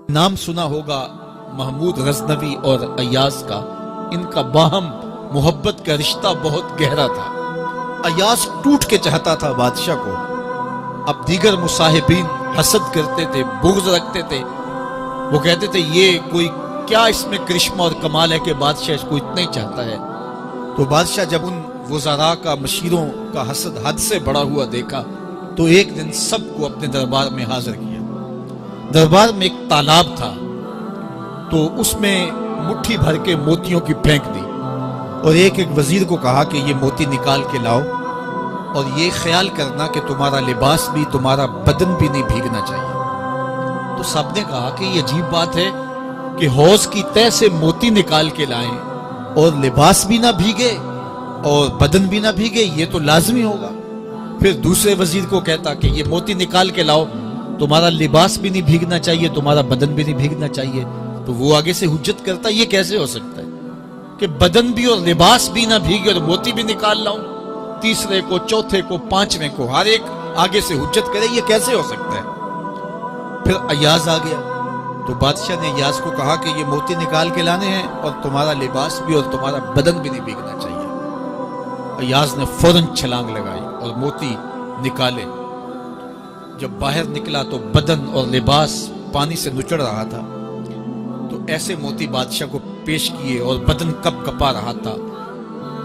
नाम सुना होगा महमूद गजनवी और अय्याज का। इनका बाहम मोहब्बत का रिश्ता बहुत गहरा था। अय्याज टूट के चाहता था बादशाह को। अब दीगर मुसाहिबीन हसद करते थे, बुग़्ज़ रखते थे। वो कहते थे ये कोई क्या इसमें करिश्मा और कमाल है कि बादशाह इसको इतना ही चाहता है। तो बादशाह जब उन वज़ारा का, मशीरों का हसद हद से बढ़ा हुआ देखा तो एक दिन सबको अपने दरबार में हाजिर किया। दरबार में एक तालाब था, तो उसमें मुट्ठी भर के मोतियों की फेंक दी और एक एक वजीर को कहा कि ये मोती निकाल के लाओ और ये ख्याल करना कि तुम्हारा लिबास भी, तुम्हारा बदन भी नहीं भीगना चाहिए। तो सबने कहा कि ये अजीब बात है कि हौज की तह से मोती निकाल के लाएं और लिबास भी ना भीगे और बदन भी ना भीगे, ये तो लाजमी होगा। फिर दूसरे वजीर को कहता कि ये मोती निकाल के लाओ, तुम्हारा लिबास भी नहीं भीगना चाहिए, तुम्हारा बदन भी नहीं भीगना चाहिए। तो वो आगे से हुज्जत करता, ये कैसे हो सकता है कि बदन भी और लिबास भी ना भीगे और मोती भी निकाल लाऊं। तीसरे को, चौथे को, पांचवें को, हर एक आगे से हुज्जत करे, ये कैसे हो सकता है। फिर अय्याज आ गया तो बादशाह ने अय्याज को कहा कि ये मोती निकाल के लाने हैं और तुम्हारा लिबास भी और तुम्हारा बदन भी नहीं भीगना चाहिए। अय्याज ने फौरन छलांग लगाई और मोती निकाले। जब बाहर निकला तो बदन और लिबास पानी से नुचड़ रहा था। तो ऐसे मोती बादशाह को पेश किए और बदन कप कपा रहा था।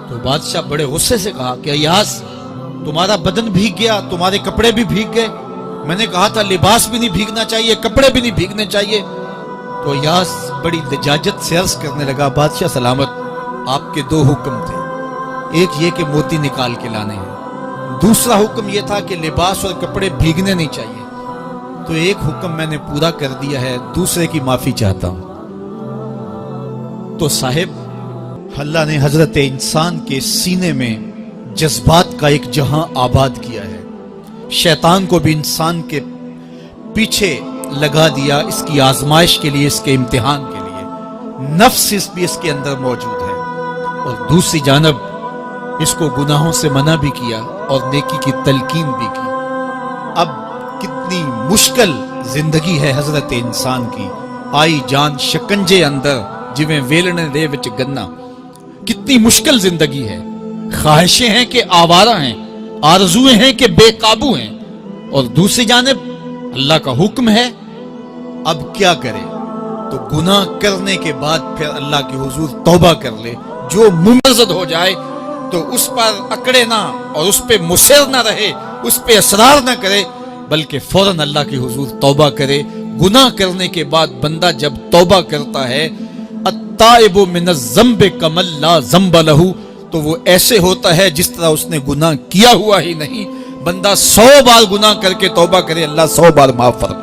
तो बादशाह बड़े गुस्से से कहा कि अय्याज, तुम्हारा बदन भीग गया, तुम्हारे कपड़े भी भीग गए। मैंने कहा था लिबास भी नहीं भीगना चाहिए, कपड़े भी नहीं भीगने चाहिए। तो अय्याज बड़ी लजाजत से अर्ज करने लगा, बादशाह सलामत, आपके दो हुक्म थे। एक ये कि मोती निकाल के लाने हैं, दूसरा हुक्म यह था कि लिबास और कपड़े भीगने नहीं चाहिए। तो एक हुक्म मैंने पूरा कर दिया है, दूसरे की माफी चाहता हूं। तो साहिब, अल्लाह ने हजरत इंसान के सीने में जज्बात का एक जहां आबाद किया है। शैतान को भी इंसान के पीछे लगा दिया, इसकी आजमाइश के लिए, इसके इम्तिहान के लिए। नफ्स भी इसके अंदर मौजूद है और दूसरी जानब इसको गुनाहों से मना भी किया और नेकी की तलकीन भी की। अब कितनी मुश्किल जिंदगी है हजरत इंसान की। आई जान शिकंजे अंदर जिवें वेलने दे विच गन्ना। कितनी मुश्किल जिंदगी है। ख्वाहिशें हैं कि आवारा हैं, आरज़ुएं हैं कि बेकाबू हैं और दूसरी जानिब अल्लाह का हुक्म है। अब क्या करे? तो गुनाह करने के बाद फिर अल्लाह के हुजूर तौबा कर ले। जो मुमर्रद हो जाए तो उस पर अकड़े ना और उस पे मुसर ना रहे, उस पे असरार ना करे, बल्कि फौरन अल्लाह के हुजूर तौबा करे। गुनाह करने के बाद बंदा जब तौबा करता है, अत्ताइबु मिनज़्ज़म्बि कमन ला ज़म्ब लहू, तो वो ऐसे होता है जिस तरह उसने गुनाह किया हुआ ही नहीं। बंदा 100 बार गुनाह करके तौबा करे, अल्लाह 100 बार माफ फरमाए।